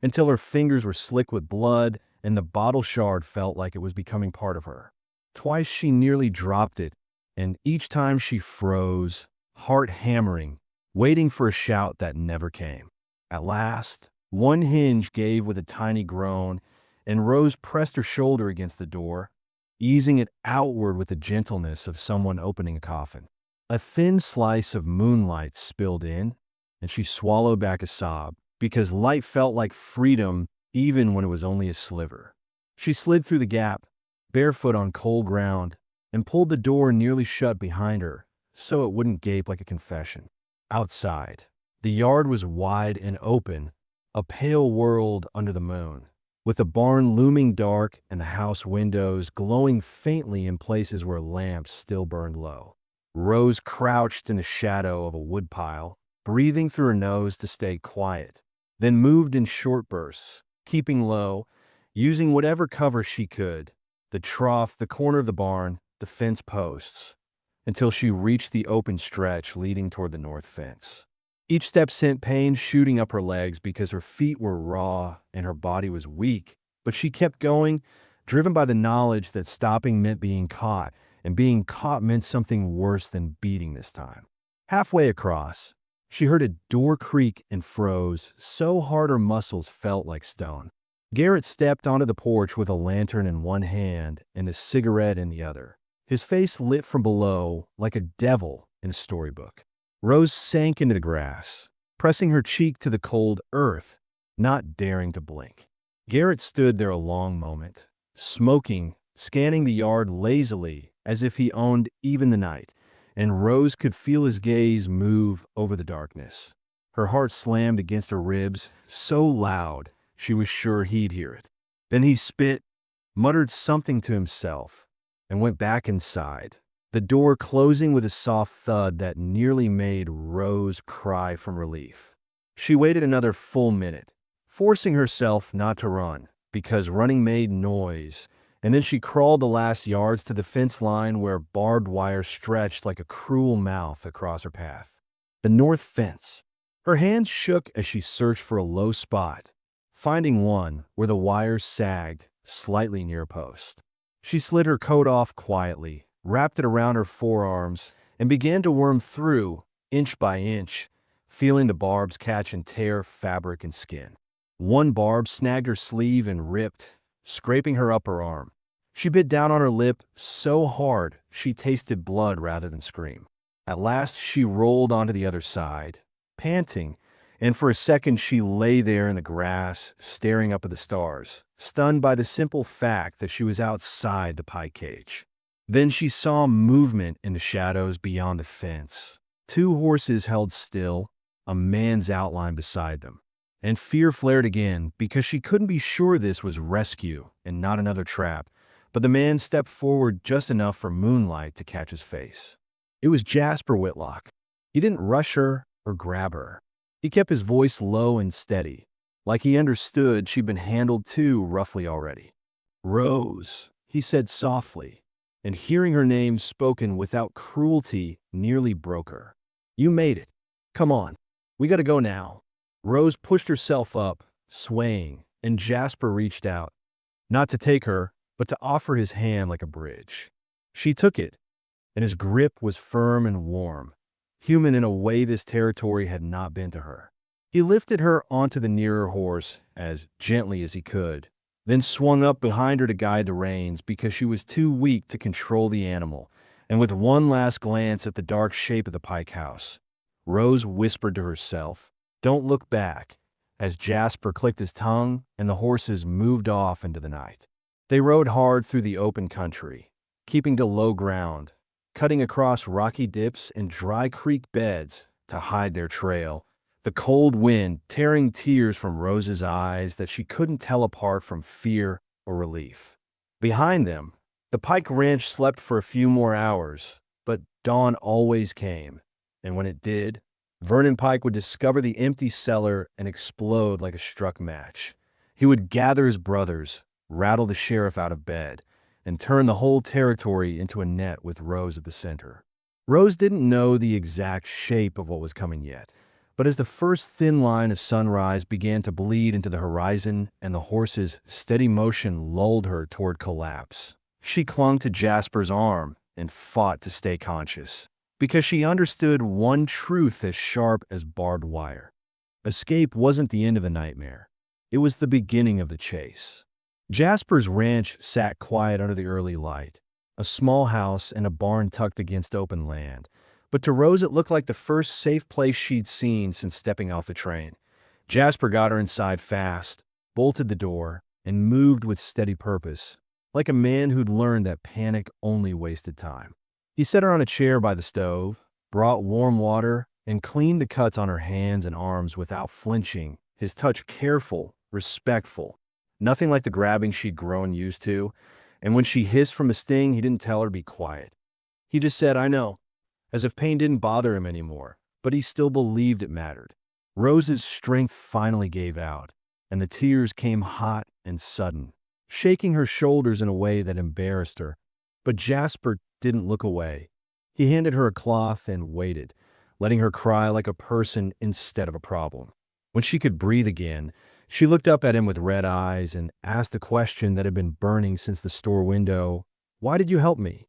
until her fingers were slick with blood and the bottle shard felt like it was becoming part of her. Twice she nearly dropped it, and each time she froze, heart hammering, waiting for a shout that never came. At last, one hinge gave with a tiny groan, and Rose pressed her shoulder against the door, easing it outward with the gentleness of someone opening a coffin. A thin slice of moonlight spilled in, and she swallowed back a sob, because light felt like freedom even when it was only a sliver. She slid through the gap, barefoot on cold ground, and pulled the door nearly shut behind her so it wouldn't gape like a confession. Outside, the yard was wide and open, a pale world under the moon, with the barn looming dark and the house windows glowing faintly in places where lamps still burned low. Rose crouched in the shadow of a woodpile, breathing through her nose to stay quiet, then moved in short bursts, keeping low, using whatever cover she could, the trough, the corner of the barn, the fence posts, until she reached the open stretch leading toward the north fence. Each step sent pain shooting up her legs because her feet were raw and her body was weak, but she kept going, driven by the knowledge that stopping meant being caught, and being caught meant something worse than beating this time. Halfway across, she heard a door creak and froze, so hard her muscles felt like stone. Garrett stepped onto the porch with a lantern in one hand and a cigarette in the other, his face lit from below like a devil in a storybook. Rose sank into the grass, pressing her cheek to the cold earth, not daring to blink. Garrett stood there a long moment, smoking, scanning the yard lazily as if he owned even the night, and Rose could feel his gaze move over the darkness. Her heart slammed against her ribs so loud she was sure he'd hear it. Then he spit, muttered something to himself, and went back inside, the door closing with a soft thud that nearly made Rose cry from relief. She waited another full minute, forcing herself not to run, because running made noise, and then she crawled the last yards to the fence line where barbed wire stretched like a cruel mouth across her path. The north fence. Her hands shook as she searched for a low spot, finding one where the wires sagged slightly near a post. She slid her coat off quietly, wrapped it around her forearms, and began to worm through, inch by inch, feeling the barbs catch and tear fabric and skin. One barb snagged her sleeve and ripped, scraping her upper arm. She bit down on her lip so hard she tasted blood rather than scream. At last she rolled onto the other side, panting, and for a second she lay there in the grass, staring up at the stars, stunned by the simple fact that she was outside the pie cage. Then she saw movement in the shadows beyond the fence. Two horses held still, a man's outline beside them. And fear flared again because she couldn't be sure this was rescue and not another trap, but the man stepped forward just enough for moonlight to catch his face. It was Jasper Whitlock. He didn't rush her or grab her. He kept his voice low and steady, like he understood she'd been handled too roughly already. "Rose," he said softly, and hearing her name spoken without cruelty nearly broke her. "You made it. Come on. We gotta go now." Rose pushed herself up, swaying, and Jasper reached out, not to take her, but to offer his hand like a bridge. She took it, and his grip was firm and warm, human in a way this territory had not been to her. He lifted her onto the nearer horse as gently as he could, then swung up behind her to guide the reins because she was too weak to control the animal, and with one last glance at the dark shape of the Pike house, Rose whispered to herself, "Don't look back," as Jasper clicked his tongue and the horses moved off into the night. They rode hard through the open country, keeping to low ground, cutting across rocky dips and dry creek beds to hide their trail, the cold wind tearing tears from Rose's eyes that she couldn't tell apart from fear or relief. Behind them, the Pike Ranch slept for a few more hours, but dawn always came, and when it did, Vernon Pike would discover the empty cellar and explode like a struck match. He would gather his brothers, rattle the sheriff out of bed, and turn the whole territory into a net with Rose at the center. Rose didn't know the exact shape of what was coming yet, but as the first thin line of sunrise began to bleed into the horizon and the horse's steady motion lulled her toward collapse, she clung to Jasper's arm and fought to stay conscious, because she understood one truth as sharp as barbed wire. Escape wasn't the end of the nightmare. It was the beginning of the chase. Jasper's ranch sat quiet under the early light, a small house and a barn tucked against open land. But to Rose it looked like the first safe place she'd seen since stepping off the train. Jasper got her inside fast, bolted the door, and moved with steady purpose, like a man who'd learned that panic only wasted time. He set her on a chair by the stove, brought warm water, and cleaned the cuts on her hands and arms without flinching, his touch careful, respectful, nothing like the grabbing she'd grown used to, and when she hissed from a sting, he didn't tell her to be quiet. He just said, "I know," as if pain didn't bother him anymore, but he still believed it mattered. Rose's strength finally gave out, and the tears came hot and sudden, shaking her shoulders in a way that embarrassed her. But Jasper didn't look away. He handed her a cloth and waited, letting her cry like a person instead of a problem. When she could breathe again, she looked up at him with red eyes and asked the question that had been burning since the store window, "Why did you help me?"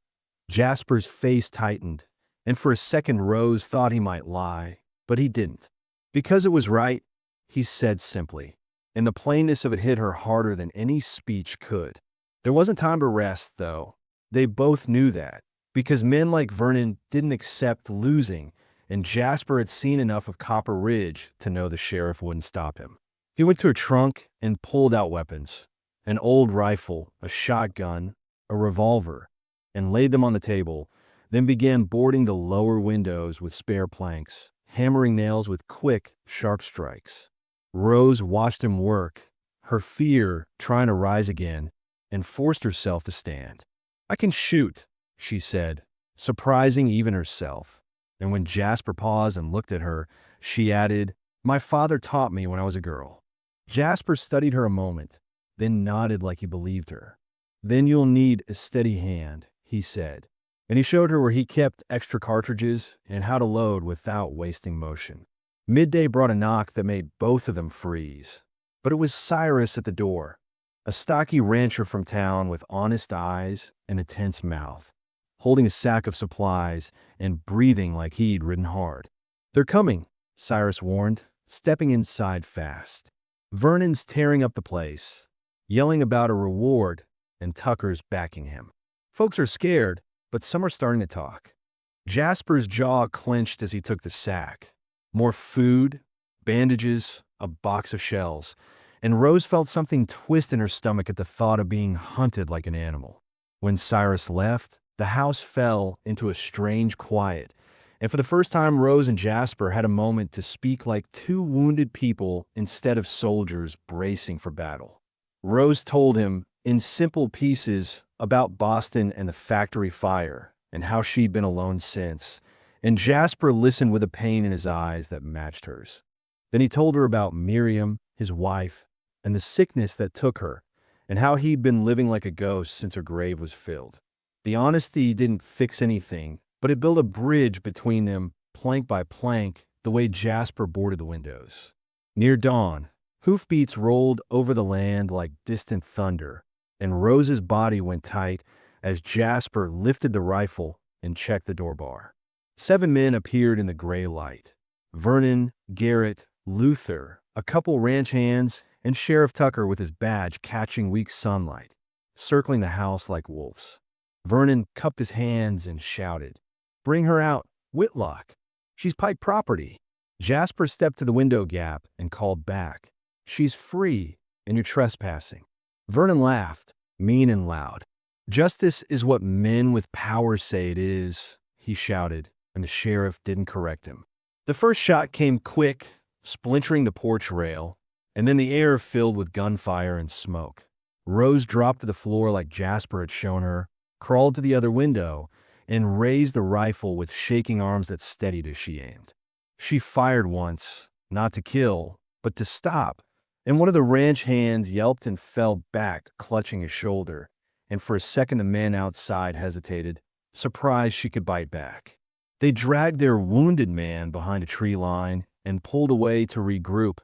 Jasper's face tightened, and for a second Rose thought he might lie, but he didn't. "Because it was right," he said simply, and the plainness of it hit her harder than any speech could. There wasn't time to rest, though. They both knew that, because men like Vernon didn't accept losing, and Jasper had seen enough of Copper Ridge to know the sheriff wouldn't stop him. He went to a trunk and pulled out weapons, an old rifle, a shotgun, a revolver, and laid them on the table, then began boarding the lower windows with spare planks, hammering nails with quick, sharp strikes. Rose watched him work, her fear trying to rise again, and forced herself to stand. "I can shoot," she said, surprising even herself. And when Jasper paused and looked at her, she added, "My father taught me when I was a girl." Jasper studied her a moment, then nodded like he believed her. "Then you'll need a steady hand," he said, and he showed her where he kept extra cartridges and how to load without wasting motion. Midday brought a knock that made both of them freeze. But it was Cyrus at the door, a stocky rancher from town with honest eyes and a tense mouth, holding a sack of supplies and breathing like he'd ridden hard. "They're coming," Cyrus warned, stepping inside fast. "Vernon's tearing up the place, yelling about a reward, and Tucker's backing him. Folks are scared, but some are starting to talk." Jasper's jaw clenched as he took the sack. More food, bandages, a box of shells, and Rose felt something twist in her stomach at the thought of being hunted like an animal. When Cyrus left, the house fell into a strange quiet, and for the first time Rose and Jasper had a moment to speak like two wounded people instead of soldiers bracing for battle. Rose told him, in simple pieces, about Boston and the factory fire, and how she'd been alone since, and Jasper listened with a pain in his eyes that matched hers. Then he told her about Miriam, his wife, and the sickness that took her, and how he'd been living like a ghost since her grave was filled. The honesty didn't fix anything, but it built a bridge between them, plank by plank, the way Jasper boarded the windows. Near dawn, hoofbeats rolled over the land like distant thunder, and Rose's body went tight as Jasper lifted the rifle and checked the door bar. 7 men appeared in the gray light. Vernon, Garrett, Luther, a couple ranch hands, and Sheriff Tucker with his badge catching weak sunlight, circling the house like wolves. Vernon cupped his hands and shouted, "Bring her out, Whitlock. She's Pike property." Jasper stepped to the window gap and called back, She's free, and you're trespassing." Vernon laughed, mean and loud. "Justice is what men with power say it is," he shouted, and the sheriff didn't correct him. The first shot came quick, splintering the porch rail, and then the air filled with gunfire and smoke. Rose dropped to the floor like Jasper had shown her, crawled to the other window, and raised the rifle with shaking arms that steadied as she aimed. She fired once, not to kill, but to stop, and one of the ranch hands yelped and fell back, clutching his shoulder, and for a second the man outside hesitated, surprised she could bite back. They dragged their wounded man behind a tree line and pulled away to regroup,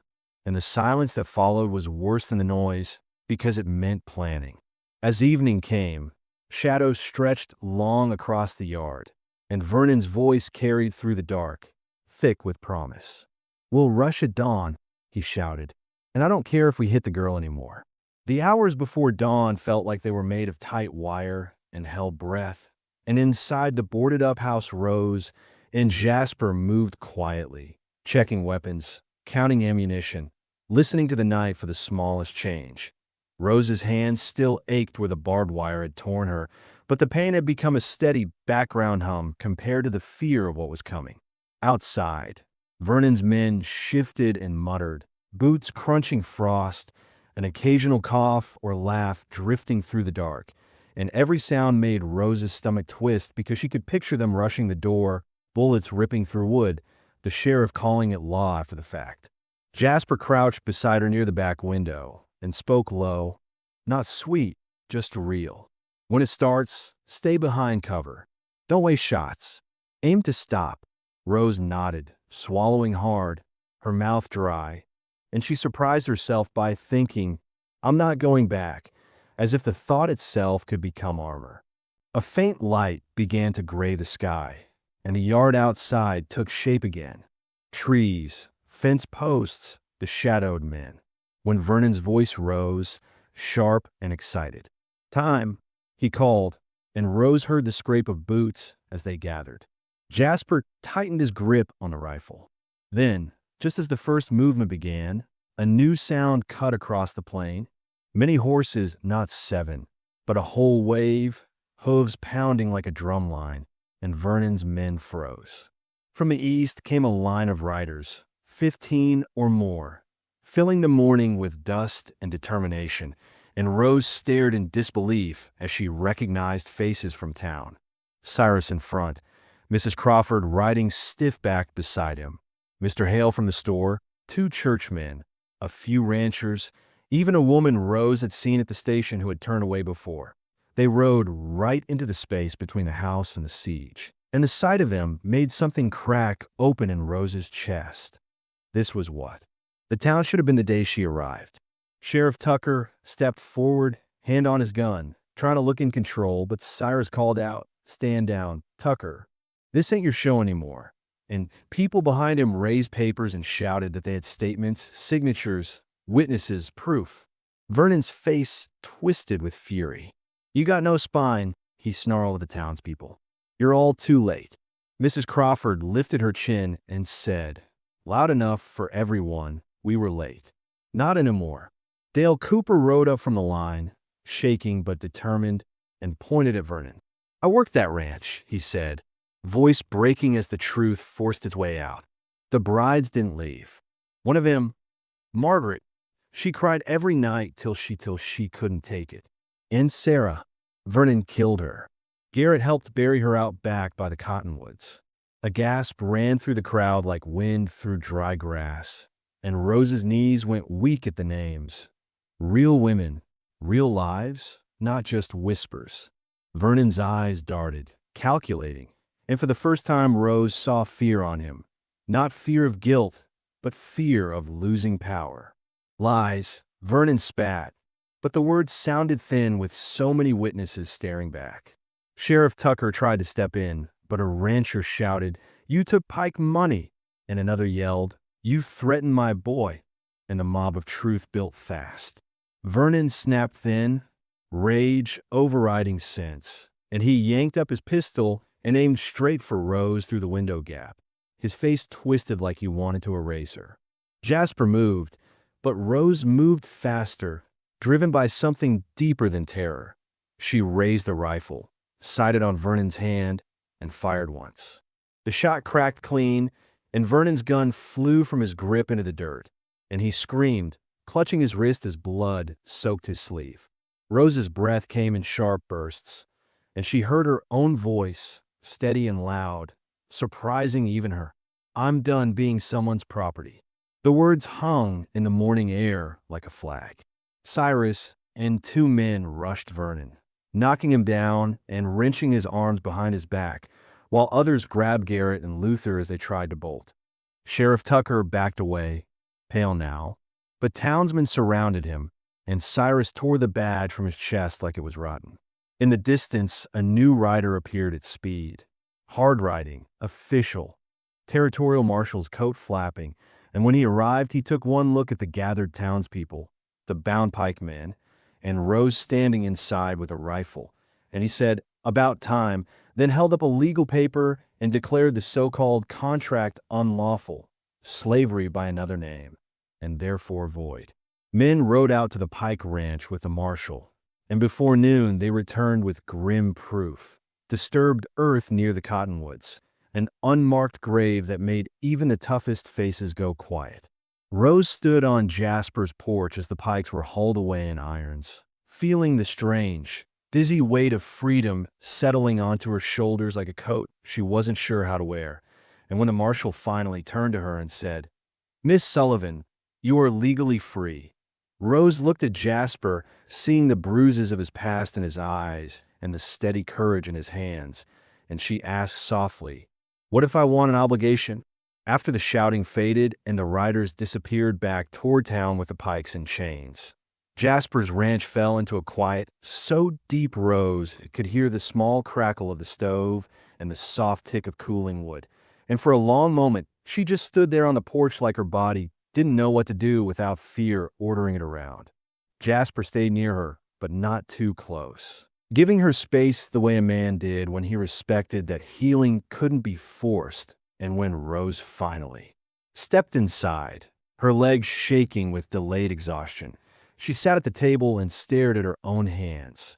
and the silence that followed was worse than the noise because it meant planning. As evening came, shadows stretched long across the yard, and Vernon's voice carried through the dark, thick with promise. "We'll rush at dawn," he shouted, "and I don't care if we hit the girl anymore." The hours before dawn felt like they were made of tight wire and held breath, and inside the boarded-up house Rose and Jasper moved quietly, checking weapons, counting ammunition, listening to the night for the smallest change. Rose's hands still ached where the barbed wire had torn her, but the pain had become a steady background hum compared to the fear of what was coming. Outside, Vernon's men shifted and muttered, boots crunching frost, an occasional cough or laugh drifting through the dark, and every sound made Rose's stomach twist because she could picture them rushing the door, bullets ripping through wood, the sheriff calling it law after the fact. Jasper crouched beside her near the back window and spoke low, not sweet, just real. "When it starts, stay behind cover. Don't waste shots. Aim to stop." Rose nodded, swallowing hard, her mouth dry, and she surprised herself by thinking, "I'm not going back," as if the thought itself could become armor. A faint light began to gray the sky, and the yard outside took shape again. Trees, fence posts, the shadowed men. When Vernon's voice rose, sharp and excited. "Time," he called, and Rose heard the scrape of boots as they gathered. Jasper tightened his grip on the rifle. Then, just as the first movement began, a new sound cut across the plain. Many horses, not 7, but a whole wave, hooves pounding like a drum line, and Vernon's men froze. From the east came a line of riders, 15 or more, filling the morning with dust and determination, and Rose stared in disbelief as she recognized faces from town. Cyrus in front, Mrs. Crawford riding stiff-backed beside him, Mr. Hale from the store, 2 churchmen, a few ranchers, even a woman Rose had seen at the station who had turned away before. They rode right into the space between the house and the siege, and the sight of them made something crack open in Rose's chest. This was what? The town should have been the day she arrived. Sheriff Tucker stepped forward, hand on his gun, trying to look in control, but Cyrus called out, "Stand down, Tucker. This ain't your show anymore." And people behind him raised papers and shouted that they had statements, signatures, witnesses, proof. Vernon's face twisted with fury. "You got no spine," he snarled at the townspeople. "You're all too late." Mrs. Crawford lifted her chin and said, loud enough for everyone, "We were late." "Not anymore." Dale Cooper rode up from the line, shaking but determined, and pointed at Vernon. "I worked that ranch," he said, voice breaking as the truth forced its way out. "The brides didn't leave. One of them, Margaret, she cried every night till she couldn't take it. And Sarah, Vernon killed her. Garrett helped bury her out back by the cottonwoods." A gasp ran through the crowd like wind through dry grass, and Rose's knees went weak at the names. Real women, real lives, not just whispers. Vernon's eyes darted, calculating, and for the first time Rose saw fear on him. Not fear of guilt, but fear of losing power. "Lies," Vernon spat, but the words sounded thin with so many witnesses staring back. Sheriff Tucker tried to step in, but a rancher shouted, "You took Pike money," and another yelled, "You threatened my boy," and the mob of truth built fast. Vernon snapped thin, rage overriding sense, and he yanked up his pistol and aimed straight for Rose through the window gap. His face twisted like he wanted to erase her. Jasper moved, But Rose moved faster, driven by something deeper than terror. She raised the rifle, sighted on Vernon's hand, and fired once. The shot cracked clean, and Vernon's gun flew from his grip into the dirt, and he screamed, clutching his wrist as blood soaked his sleeve. Rose's breath came in sharp bursts, and she heard her own voice, steady and loud, surprising even her. "I'm done being someone's property." The words hung in the morning air like a flag. Cyrus and two men rushed Vernon, knocking him down and wrenching his arms behind his back, while others grabbed Garrett and Luther as they tried to bolt. Sheriff Tucker backed away, pale now, but townsmen surrounded him, and Cyrus tore the badge from his chest like it was rotten. In the distance, a new rider appeared at speed. Hard riding, official, territorial marshal's coat flapping, and when he arrived, he took one look at the gathered townspeople, the bound pikemen, and Rose standing inside with a rifle, and he said, "About time," then held up a legal paper and declared the so-called contract unlawful, slavery by another name, and therefore void. Men rode out to the Pike Ranch with the marshal, and before noon they returned with grim proof: disturbed earth near the cottonwoods, an unmarked grave that made even the toughest faces go quiet. Rose stood on Jasper's porch as the Pikes were hauled away in irons, feeling the strange, dizzy weight of freedom settling onto her shoulders like a coat she wasn't sure how to wear. And when the marshal finally turned to her and said, "Miss Sullivan, you are legally free," Rose looked at Jasper, seeing the bruises of his past in his eyes and the steady courage in his hands, and she asked softly, "What if I want an obligation?" After the shouting faded and the riders disappeared back toward town with the Pikes in chains, Jasper's ranch fell into a quiet so deep Rose could hear the small crackle of the stove and the soft tick of cooling wood. And for a long moment, she just stood there on the porch like her body didn't know what to do without fear ordering it around. Jasper stayed near her, but not too close, giving her space the way a man did when he respected that healing couldn't be forced. And when Rose finally stepped inside, her legs shaking with delayed exhaustion, she sat at the table and stared at her own hands.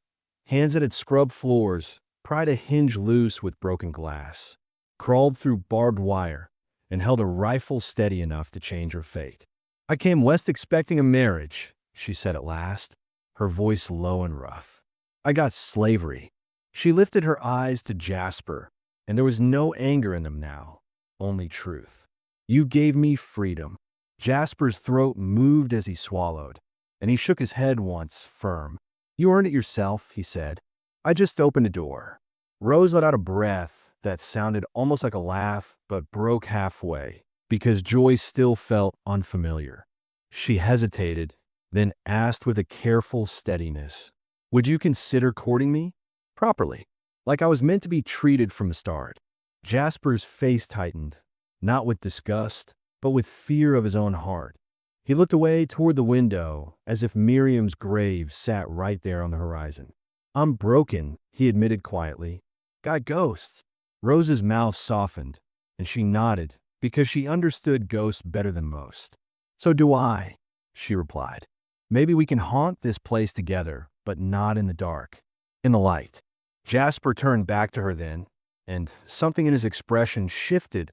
Hands that had scrubbed floors, pried a hinge loose with broken glass, crawled through barbed wire, and held a rifle steady enough to change her fate. "I came west expecting a marriage," she said at last, her voice low and rough. "I got slavery." She lifted her eyes to Jasper, and there was no anger in them now, only truth. "You gave me freedom." Jasper's throat moved as he swallowed, and he shook his head once, firm. "You earned it yourself," he said. "I just opened a door." Rose let out a breath that sounded almost like a laugh, but broke halfway, because joy still felt unfamiliar. She hesitated, then asked with a careful steadiness, "Would you consider courting me? Properly, like I was meant to be treated from the start?" Jasper's face tightened, not with disgust, but with fear of his own heart. He looked away toward the window, as if Miriam's grave sat right there on the horizon. "I'm broken," he admitted quietly. "Got ghosts." Rose's mouth softened, and she nodded, because she understood ghosts better than most. "So do I," she replied. "Maybe we can haunt this place together, but not in the dark. In the light." Jasper turned back to her then, and something in his expression shifted,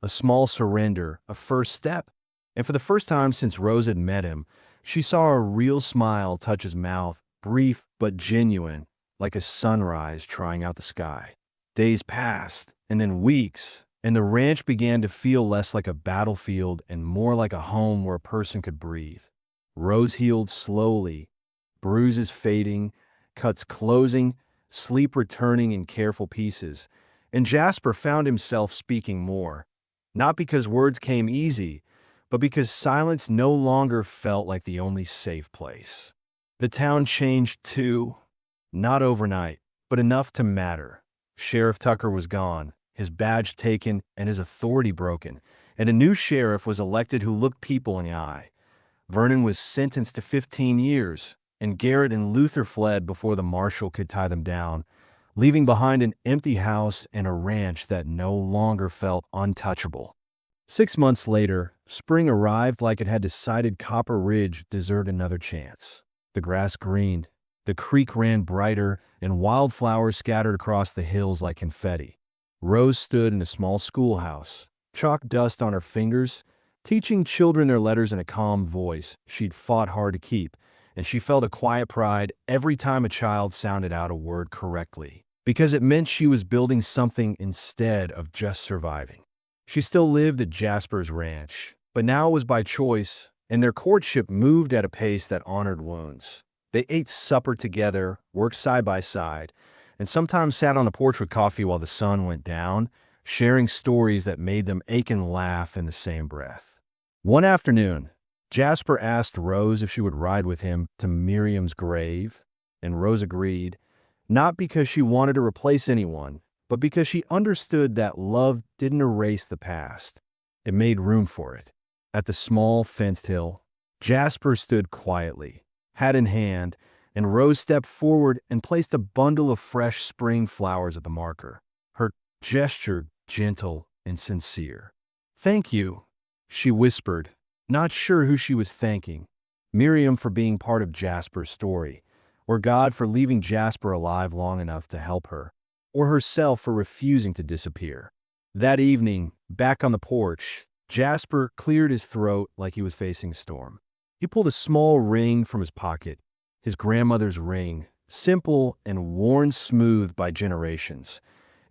a small surrender, a first step. And for the first time since Rose had met him, she saw a real smile touch his mouth, brief but genuine, like a sunrise trying out the sky. Days passed, and then weeks, and the ranch began to feel less like a battlefield and more like a home where a person could breathe. Rose healed slowly, bruises fading, cuts closing, sleep returning in careful pieces, and Jasper found himself speaking more, not because words came easy, but because silence no longer felt like the only safe place. The town changed too, not overnight, but enough to matter. Sheriff Tucker was gone, his badge taken and his authority broken, and a new sheriff was elected who looked people in the eye. Vernon was sentenced to 15 years, and Garrett and Luther fled before the marshal could tie them down, leaving behind an empty house and a ranch that no longer felt untouchable. 6 months later, Spring arrived like it had decided Copper Ridge deserved another chance. The grass greened, the creek ran brighter, and wildflowers scattered across the hills like confetti. Rose stood in a small schoolhouse, chalk dust on her fingers, teaching children their letters in a calm voice she'd fought hard to keep, and she felt a quiet pride every time a child sounded out a word correctly, because it meant she was building something instead of just surviving. She still lived at Jasper's ranch, but now it was by choice, and their courtship moved at a pace that honored wounds. They ate supper together, worked side by side, and sometimes sat on the porch with coffee while the sun went down, sharing stories that made them ache and laugh in the same breath. One afternoon, Jasper asked Rose if she would ride with him to Miriam's grave, and Rose agreed, not because she wanted to replace anyone, but because she understood that love didn't erase the past. It made room for it. At the small fenced hill, Jasper stood quietly, hat in hand, and Rose stepped forward and placed a bundle of fresh spring flowers at the marker, her gesture gentle and sincere. "Thank you," she whispered, not sure who she was thanking. Miriam for being part of Jasper's story, or God for leaving Jasper alive long enough to help her, or herself for refusing to disappear. That evening, back on the porch, Jasper cleared his throat like he was facing a storm. He pulled a small ring from his pocket, his grandmother's ring, simple and worn smooth by generations,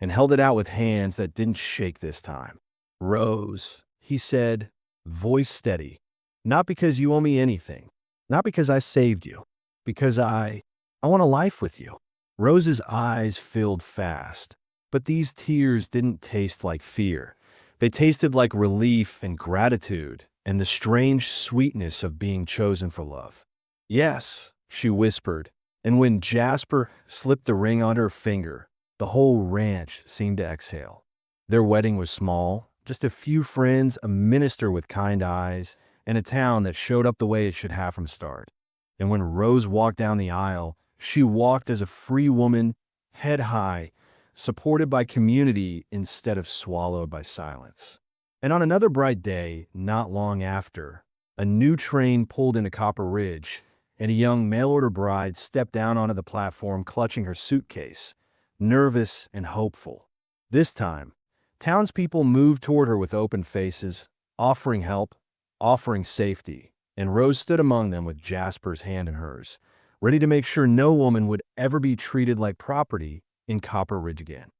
and held it out with hands that didn't shake this time. "Rose," he said, voice steady, "not because you owe me anything, not because I saved you, because I want a life with you." Rose's eyes filled fast, but these tears didn't taste like fear. They tasted like relief and gratitude and the strange sweetness of being chosen for love. "Yes," she whispered, and when Jasper slipped the ring on her finger, the whole ranch seemed to exhale. Their wedding was small, just a few friends, a minister with kind eyes, and a town that showed up the way it should have from start. And when Rose walked down the aisle, she walked as a free woman, head high, supported by community instead of swallowed by silence. And on another bright day, not long after, a new train pulled into Copper Ridge, and a young mail-order bride stepped down onto the platform clutching her suitcase, nervous and hopeful. This time, townspeople moved toward her with open faces, offering help, offering safety, and Rose stood among them with Jasper's hand in hers, ready to make sure no woman would ever be treated like property in Copper Ridge again.